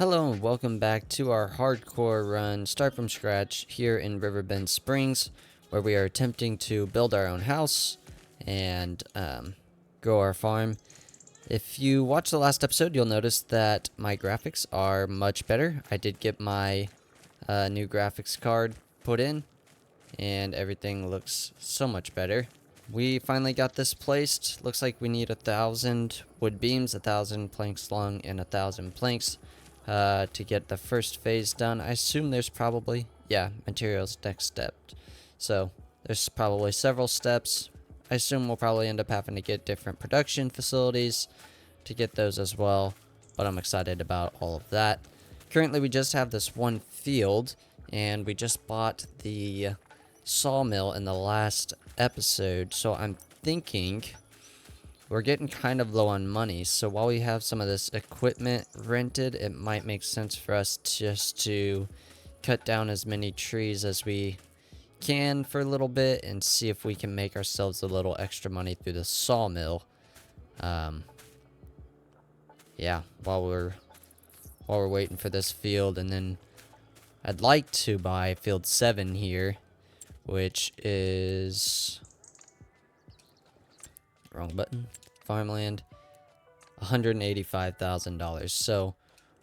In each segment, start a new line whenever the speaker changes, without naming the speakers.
Hello and welcome back to our hardcore run, start from scratch, here in Riverbend Springs, where we are attempting to build our own house and grow our farm. If you watched the last episode, you'll notice that my graphics are much better. I did get my new graphics card put in, and everything looks so much better. We finally got this placed. Looks like we need 1,000 wood beams, 1,000 planks long, and 1,000 planks to get the first phase done. I assume there's probably, materials next step. So there's probably several steps. I assume we'll probably end up having to get different production facilities to get those as well. But I'm excited about all of that. Currently we just have this one field, and we just bought the sawmill in the last episode. So I'm thinking we're getting kind of low on money, so while we have some of this equipment rented, it might make sense for us just to cut down as many trees as we can for a little bit and see if we can make ourselves a little extra money through the sawmill. Yeah, while we're waiting for this field, and then I'd like to buy field 7 here, which is wrong button. Farmland, $185,000. So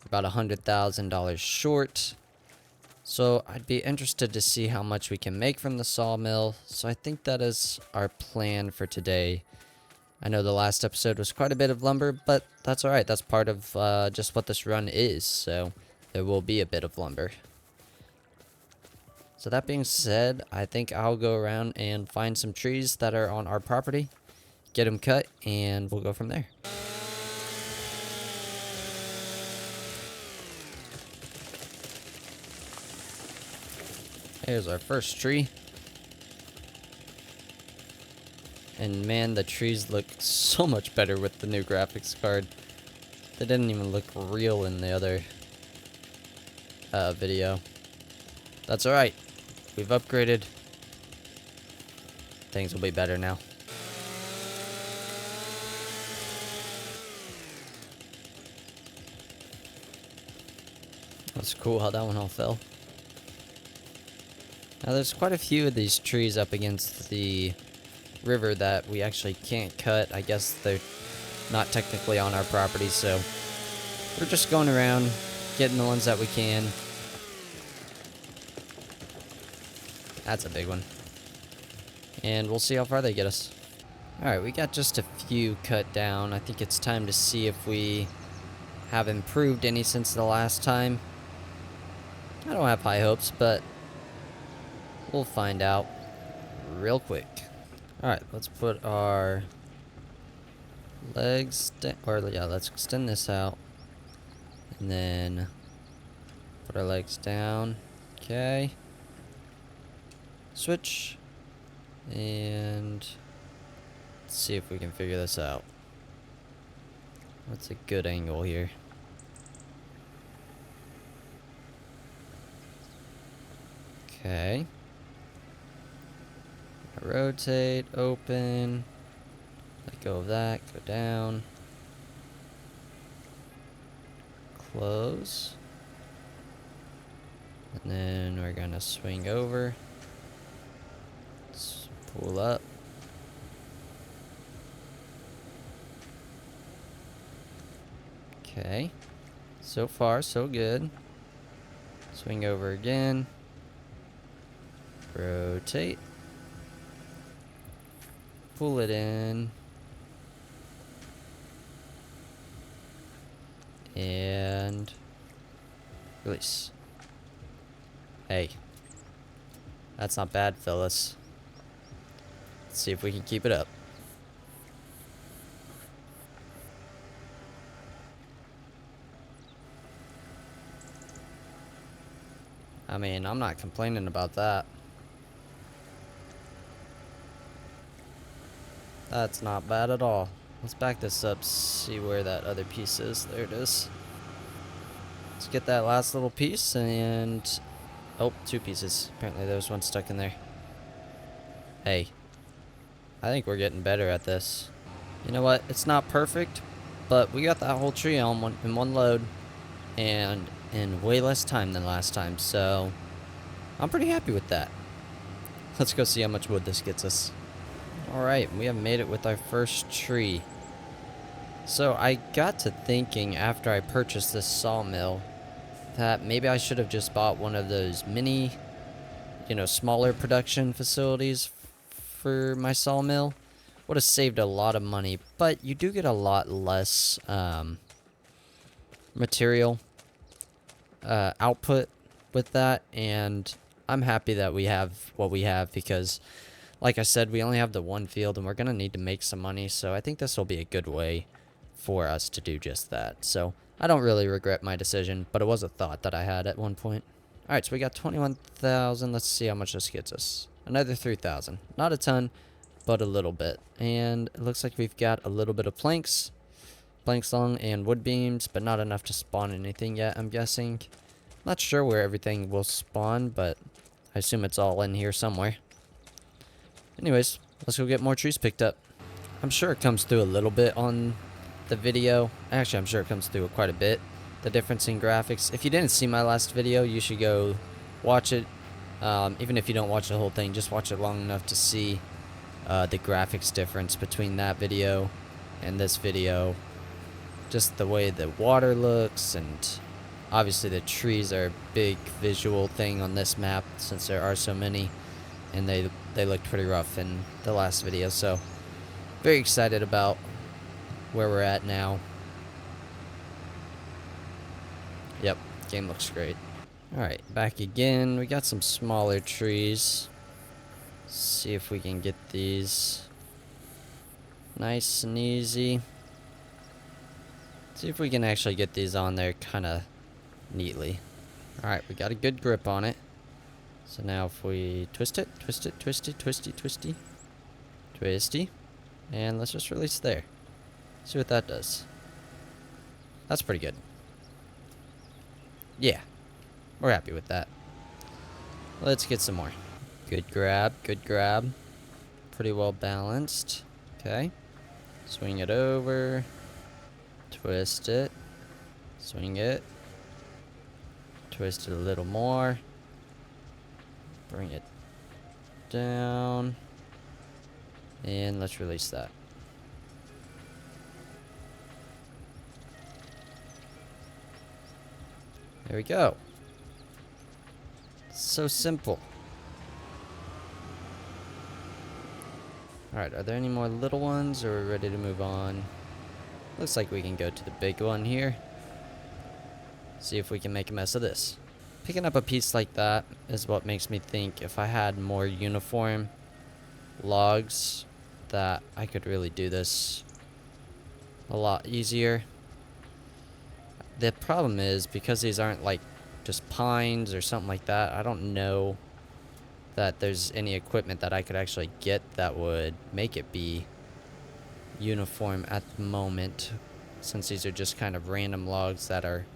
about $100,000 short. So I'd be interested to see how much we can make from the sawmill. So I think that is our plan for today. I know the last episode was quite a bit of lumber, but that's alright. That's part of just what this run is. So there will be a bit of lumber. So that being said, I think I'll go around and find some trees that are on our property, get them cut, and we'll go from there. Here's our first tree. And man, the trees look so much better with the new graphics card. They didn't even look real in the other video. That's alright. We've upgraded. Things will be better now. That's cool how that one all fell. Now there's quite a few of these trees up against the river that we actually can't cut. I guess they're not technically on our property, so we're just going around getting the ones that we can. That's a big one. And we'll see how far they get us. Alright, we got just a few cut down. I think it's time to see if we have improved any since the last time. I don't have high hopes, but we'll find out real quick. Alright, let's put our legs let's extend this out. And then put our legs down. Okay. Switch. And let's see if we can figure this out. What's a good angle here? Okay. Rotate, open, let go of that, go down, close, and then we're gonna swing over, let's pull up, okay, so far so good, swing over again, rotate, pull it in, and release. Hey, that's not bad, Phyllis. Let's see if we can keep it up. I mean, I'm not complaining about that. That's not bad at all. Let's back this up, see where that other piece is. There it is. Let's get that last little piece, and oh, 2 pieces. Apparently there was one stuck in there. Hey, I think we're getting better at this. You know what? It's not perfect, but we got that whole tree on in one load. and in way less time than last time, so I'm pretty happy with that. Let's go see how much wood this gets us. Alright, we have made it with our first tree. So I got to thinking after I purchased this sawmill that maybe I should have just bought one of those mini, smaller production facilities for my sawmill. Would have saved a lot of money, but you do get a lot less material output with that, and I'm happy that we have what we have because, like I said, we only have the one field and we're going to need to make some money, so I think this will be a good way for us to do just that. So I don't really regret my decision, but it was a thought that I had at one point. Alright, so we got 21,000. Let's see how much this gets us. Another 3,000. Not a ton, but a little bit. And it looks like we've got a little bit of planks long, and wood beams, but not enough to spawn anything yet, I'm guessing. Not sure where everything will spawn, but I assume it's all in here somewhere. Anyways, let's go get more trees picked up. I'm sure it comes through a little bit on the video. Actually, I'm sure it comes through quite a bit. The difference in graphics. If you didn't see my last video, you should go watch it. Even if you don't watch the whole thing, just watch it long enough to see the graphics difference between that video and this video. Just the way the water looks, and obviously the trees are a big visual thing on this map since there are so many, and they looked pretty rough in the last video, so very excited about where we're at now. Yep, game looks great. Alright, back again. We got some smaller trees. See if we can get these nice and easy. See if we can actually get these on there kind of neatly. Alright, we got a good grip on it. So now if we twist it, twisty, and let's just release there. See what that does. That's pretty good. Yeah, we're happy with that. Let's get some more. Good grab, good grab. Pretty well balanced. Okay. Swing it over. Twist it. Swing it. Twist it a little more. Bring it down. And let's release that. There we go. So simple. Alright, are there any more little ones, or are we ready to move on? Looks like we can go to the big one here. See if we can make a mess of this. Picking up a piece like that is what makes me think if I had more uniform logs that I could really do this a lot easier. The problem is, because these aren't like just pines or something like that, I don't know that there's any equipment that I could actually get that would make it be uniform at the moment, since these are just kind of random logs that are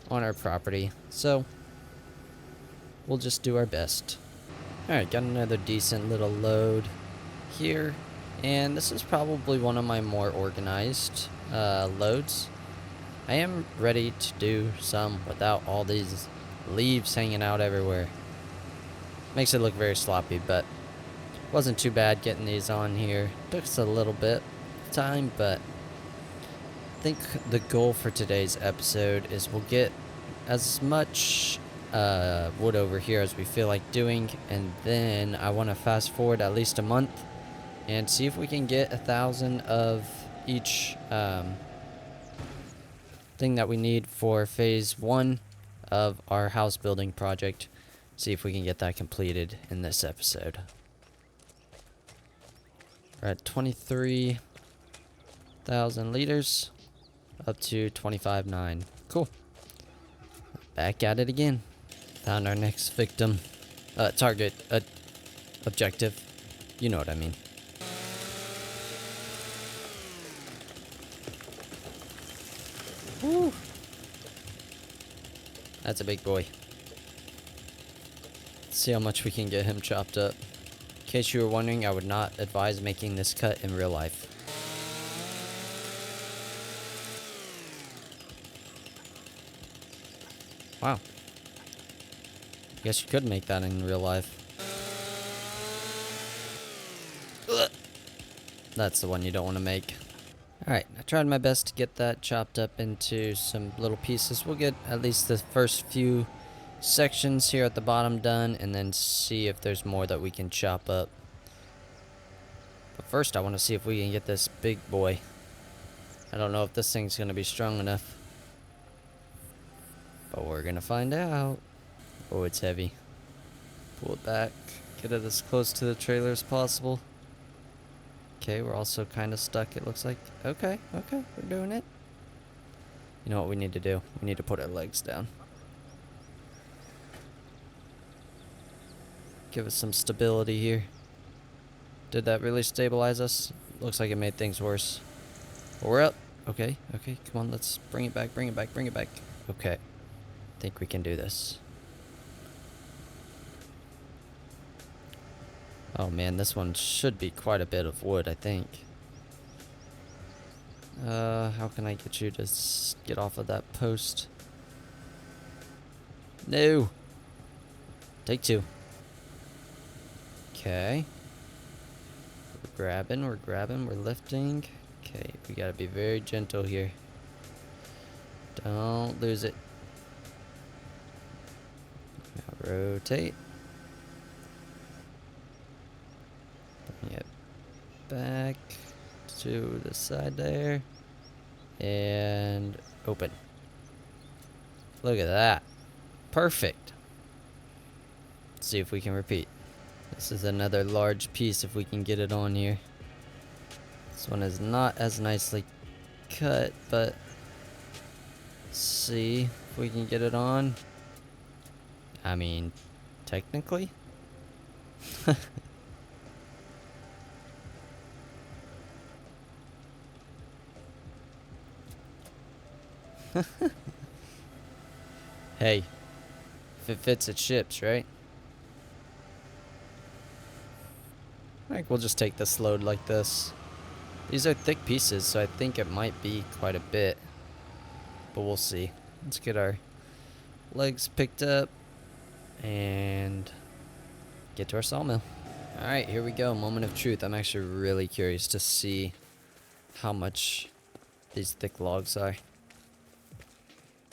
on our property. So we'll just do our best. Alright, got another decent little load here, and this is probably one of my more organized loads. I am ready to do some without all these leaves hanging out everywhere. Makes it look very sloppy, but wasn't too bad getting these on here. Took us a little bit of time, but I think the goal for today's episode is we'll get as much wood over here as we feel like doing, and then I want to fast forward at least a month and see if we can get 1,000 of each thing that we need for phase 1 of our house building project. See if we can get that completed in this episode. We're at 23,000 liters, up to 25.9. Cool. Back at it again. Found our next victim. Target. Objective. You know what I mean. Woo. That's a big boy. Let's see how much we can get him chopped up. In case you were wondering, I would not advise making this cut in real life. Wow. Guess you could make that in real life. Ugh. That's the one you don't want to make. Alright, I tried my best to get that chopped up into some little pieces. We'll get at least the first few sections here at the bottom done, and then see if there's more that we can chop up. But first I want to see if we can get this big boy. I don't know if this thing's going to be strong enough. But we're going to find out. Oh, it's heavy. Pull it back. Get it as close to the trailer as possible. Okay, we're also kind of stuck, it looks like. Okay, we're doing it. You know what we need to do? We need to put our legs down. Give us some stability here. Did that really stabilize us? Looks like it made things worse. But we're up. Okay, come on, let's bring it back. Okay, I think we can do this. Oh man, this one should be quite a bit of wood, I think. How can I get you to get off of that post? No! Take two. Okay. We're grabbing, we're lifting. Okay, we gotta be very gentle here. Don't lose it. Now rotate. Bring it back to the side there. And open. Look at that. Perfect. Let's see if we can repeat. This is another large piece if we can get it on here. This one is not as nicely cut, but let's see if we can get it on. I mean, technically. Hey, if it fits, it ships, right? I think we'll just take this load like this. These are thick pieces, so I think it might be quite a bit. But we'll see. Let's get our legs picked up and get to our sawmill. Alright, here we go. Moment of truth. I'm actually really curious to see how much these thick logs are.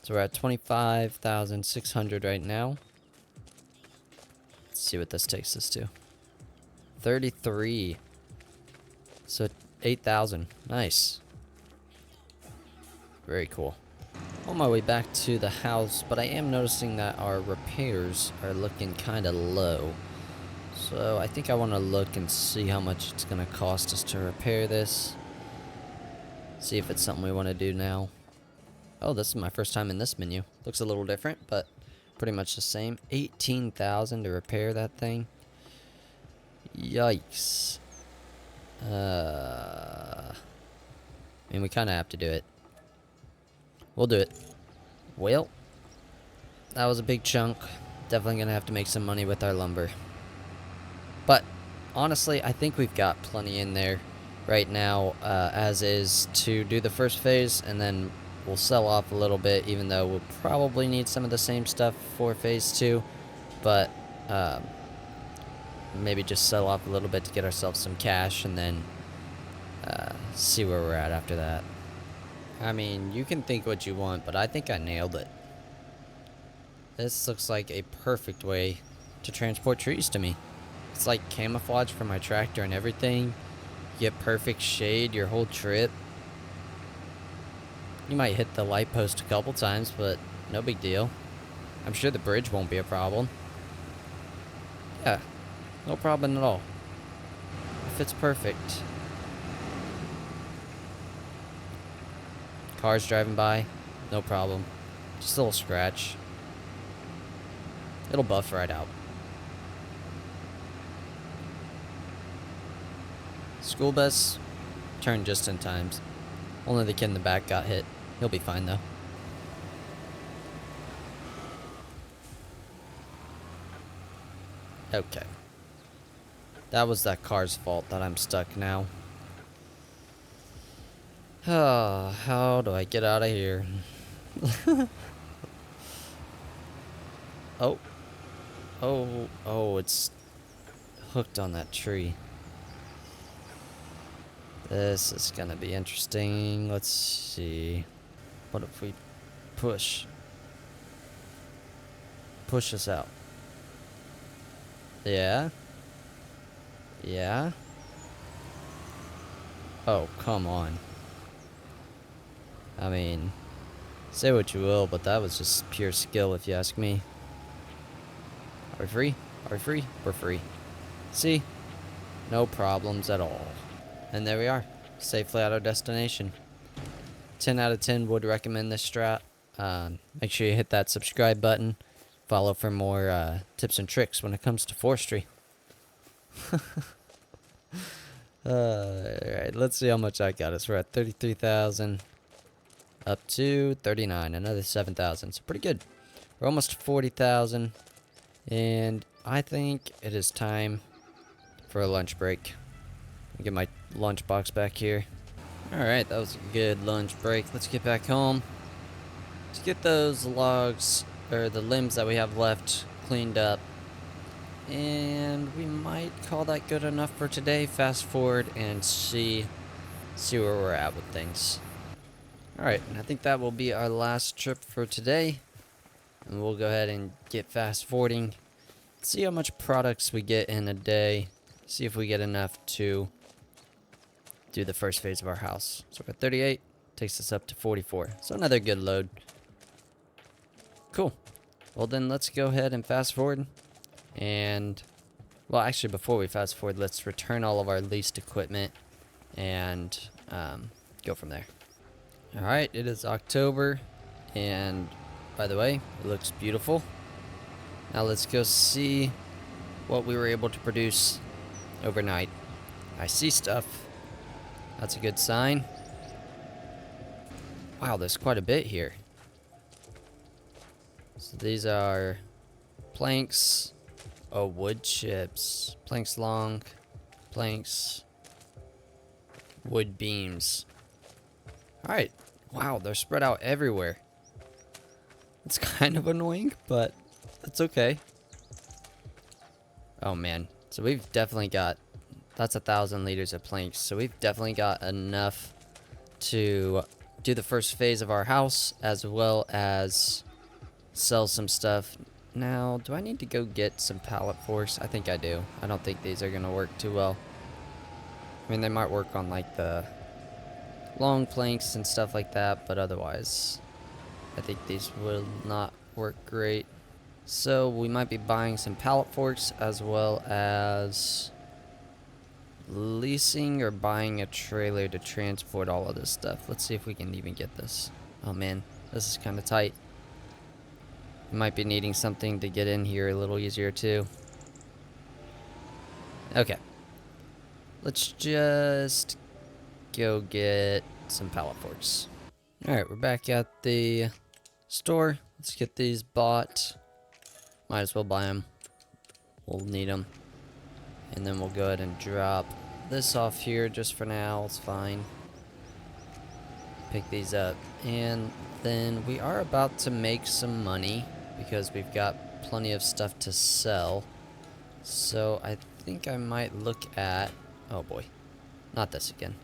So we're at 25,600 right now. Let's see what this takes us to. 33. So 8,000. Nice. Very cool. On my way back to the house, but I am noticing that our repairs are looking kind of low. So I think I want to look and see how much it's going to cost us to repair this. See if it's something we want to do now. Oh, this is my first time in this menu. Looks a little different, but pretty much the same. 18,000 to repair that thing. Yikes. I mean, we kind of have to do it. We'll do it. Well, that was a big chunk. Definitely gonna have to make some money with our lumber. But honestly, I think we've got plenty in there right now, as is, to do the first phase, and then we'll sell off a little bit, even though we'll probably need some of the same stuff for phase 2. But maybe just sell off a little bit to get ourselves some cash, and then see where we're at after that. I mean, you can think what you want, but I think I nailed it. This looks like a perfect way to transport trees to me. It's like camouflage for my tractor and everything. You get perfect shade your whole trip. You might hit the light post a couple times, but no big deal. I'm sure the bridge won't be a problem. Yeah, no problem at all. It fits perfect. Cars driving by, no problem. Just a little scratch. It'll buff right out. School bus turned just in time. Only the kid in the back got hit. He'll be fine though. Okay. That was that car's fault that I'm stuck now. How do I get out of here? Oh. Oh. Oh, it's hooked on that tree. This is gonna be interesting. Let's see. What if we push? Push us out. Yeah? Yeah? Oh, come on. I mean, say what you will, but that was just pure skill if you ask me. Are we free? Are we free? We're free. See? No problems at all. And there we are. Safely at our destination. 10 out of 10 would recommend this strat. Make sure you hit that subscribe button. Follow for more tips and tricks when it comes to forestry. Alright, let's see how much I got us. We're at 33,000. Up to 39. Another 7,000. So pretty good. We're almost 40,000. And I think it is time for a lunch break. Get my lunch box back here. Alright, that was a good lunch break. Let's get back home. Let's get those logs, or the limbs that we have left, cleaned up. And we might call that good enough for today. Fast forward and see where we're at with things. Alright, and I think that will be our last trip for today. And we'll go ahead and get fast forwarding. See how much products we get in a day. See if we get enough to do the first phase of our house. So we're at 38, takes us up to 44. So another good load. Cool. Well then let's go ahead and fast forward. And, well actually before we fast forward, let's return all of our leased equipment and go from there. Alright, it is October. And by the way, it looks beautiful. Now let's go see what we were able to produce overnight. I see stuff. That's a good sign. Wow, there's quite a bit here. So these are planks. Oh, wood chips. Planks long. Planks. Wood beams. Alright. Wow, they're spread out everywhere. It's kind of annoying, but it's okay. Oh man. So we've definitely got... That's 1,000 liters of planks. So we've definitely got enough to do the first phase of our house, as well as sell some stuff. Now, do I need to go get some pallet force? I think I do. I don't think these are going to work too well. I mean, they might work on like the long planks and stuff like that, but otherwise, I think these will not work great. So we might be buying some pallet forks, as well as leasing or buying a trailer to transport all of this stuff. Let's see if we can even get this. Oh man, this is kind of tight. We might be needing something to get in here a little easier too. Okay. Let's just go get some pallet forks. Alright, we're back at the store. Let's get these bought. Might as well buy them. We'll need them. And then we'll go ahead and drop this off here just for now. It's fine. Pick these up. And then we are about to make some money because we've got plenty of stuff to sell. So I think I might look at... Oh boy. Not this again.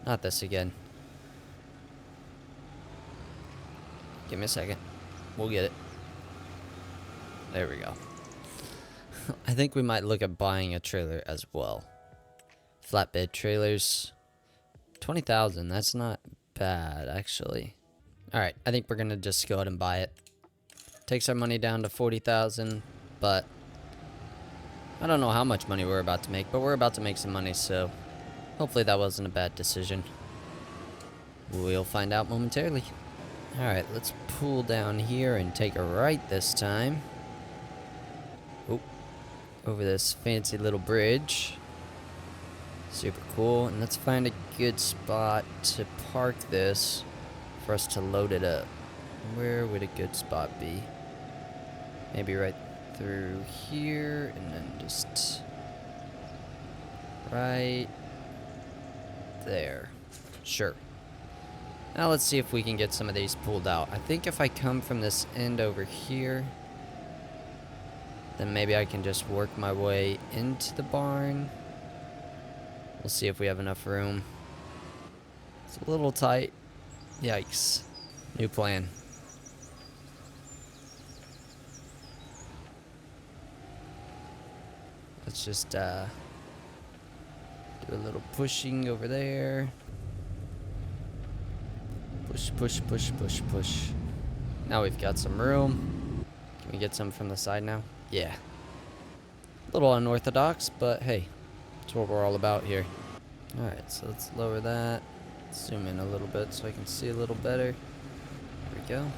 Not this again. Give me a second. We'll get it. There we go. I think we might look at buying a trailer as well. Flatbed trailers. 20,000. That's not bad, actually. Alright, I think we're going to just go ahead and buy it. Takes our money down to 40,000, but I don't know how much money we're about to make, but we're about to make some money, so hopefully that wasn't a bad decision. We'll find out momentarily. Alright, let's pull down here and take a right this time. Oh, over this fancy little bridge. Super cool. And let's find a good spot to park this for us to load it up. Where would a good spot be? Maybe right through here, and then just right there. Sure. Now let's see if we can get some of these pulled out. I think if I come from this end over here, Then maybe I can just work my way into the barn. We'll see if we have enough room. It's a little tight. Yikes. New plan. Let's just do a little pushing over there. Push, push, push, push, push. Now we've got some room. Can we get some from the side now? Yeah. A little unorthodox, but hey, that's what we're all about here. Alright, so let's lower that. Zoom in a little bit so I can see a little better. There we go.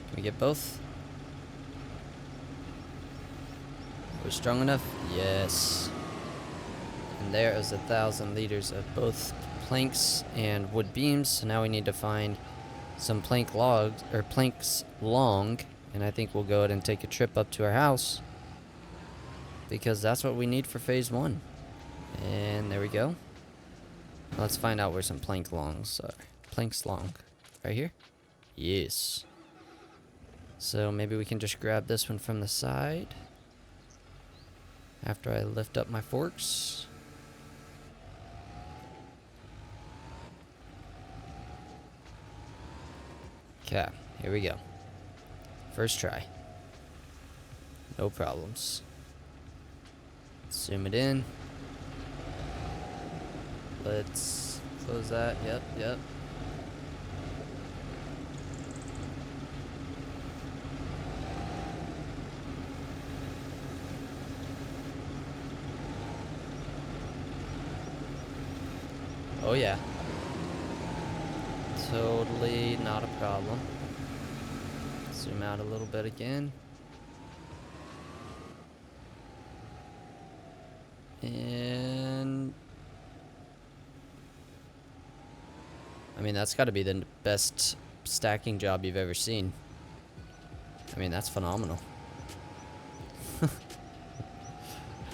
Can we get both? We're strong enough? Yes. And there is 1,000 liters of both planks and wood beams. So now we need to find some plank logs, or planks long. And I think we'll go ahead and take a trip up to our house, because that's what we need for phase 1. And there we go. Let's find out where some planks long. Right here? Yes. So maybe we can just grab this one from the side after I lift up my forks. Okay, here we go. First try. No problems. Zoom it in. Let's close that. Yep. Oh yeah. Totally not a problem. Zoom out a little bit again. And I mean, that's got to be the best stacking job you've ever seen. I mean, that's phenomenal.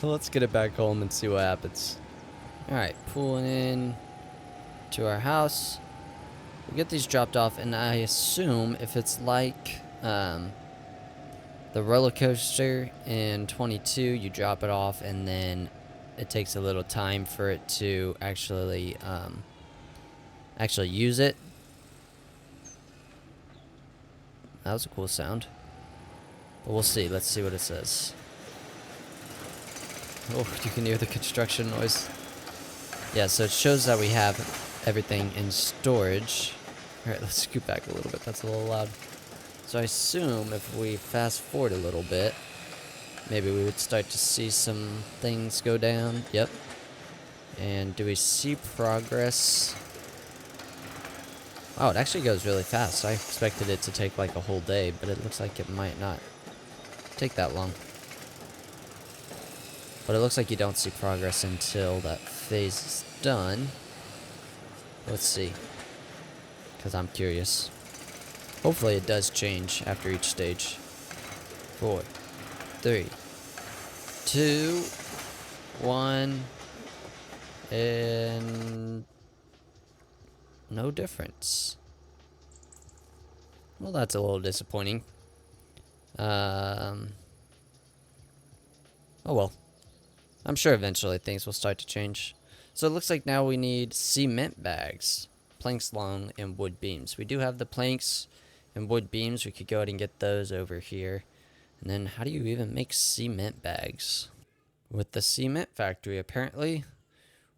Let's get it back home and see what happens. Alright, pulling in to our house. We'll get these dropped off, and I assume if it's like the roller coaster in 22, you drop it off and then it takes a little time for it to actually use it. That was a cool sound. But we'll see. Let's see what it says. Oh, you can hear the construction noise. Yeah, so it shows that we have everything in storage. Alright, let's scoot back a little bit. That's a little loud. So I assume if we fast forward a little bit, maybe we would start to see some things go down. Yep. And do we see progress? Oh, it actually goes really fast. I expected it to take like a whole day, but it looks like it might not take that long. But it looks like you don't see progress until that phase is done. Let's see. Because I'm curious. Hopefully it does change after each stage. 4, 3, 2, 1, and no difference. Well, that's a little disappointing. Oh well. I'm sure eventually things will start to change. So it looks like now we need cement bags, planks long, and wood beams. We do have the planks and wood beams. We could go ahead and get those over here. And then how do you even make cement bags? With the cement factory, apparently,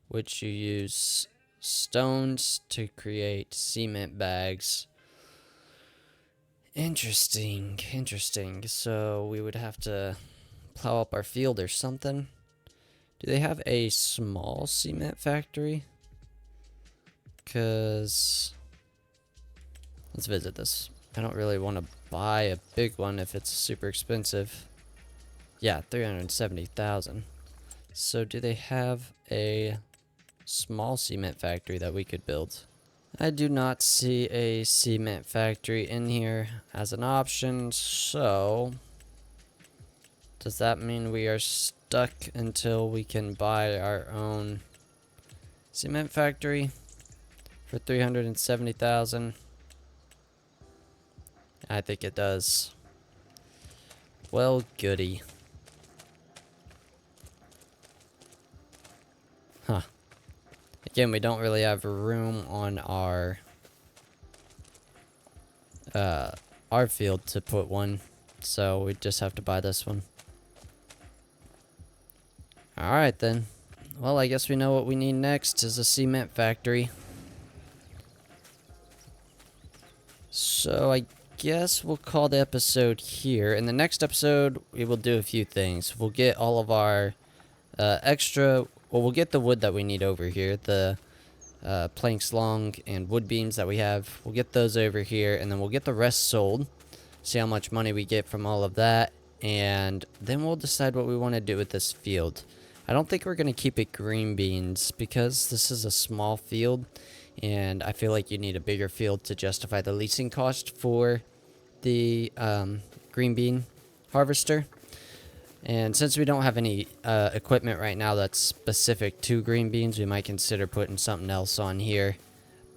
which you use stones to create cement bags. Interesting. So we would have to plow up our field or something. Do they have a small cement factory? Because let's visit this. I don't really want to buy a big one if it's super expensive. Yeah, 370,000. So do they have a small cement factory that we could build? I do not see a cement factory in here as an option, so does that mean we are stuck until we can buy our own cement factory for 370,000? I think it does. Well, goody. Huh. Again, we don't really have room on our field to put one, so we just have to buy this one. Alright then. Well, I guess we know what we need next is a cement factory. So I guess we'll call the episode here. In the next episode, we will do a few things. We'll get all of our we'll get the wood that we need over here, the planks long and wood beams that we have. We'll get those over here, and then we'll get the rest sold. See how much money we get from all of that, and then we'll decide what we want to do with this field. I don't think we're going to keep it green beans because this is a small field, and I feel like you need a bigger field to justify the leasing cost for the green bean harvester. And since we don't have any equipment right now that's specific to green beans, we might consider putting something else on here.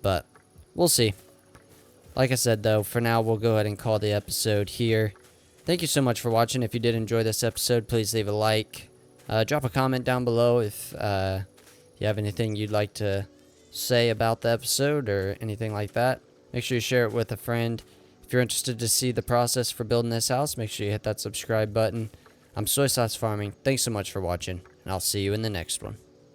But we'll see. Like I said, though, for now, we'll go ahead and call the episode here. Thank you so much for watching. If you did enjoy this episode, please leave a like. Drop a comment down below if you have anything you'd like to say about the episode or anything like that. Make sure you share it with a friend. If you're interested to see the process for building this house, make sure you hit that subscribe button. I'm Soy Sauce Farming. Thanks so much for watching, and I'll see you in the next one.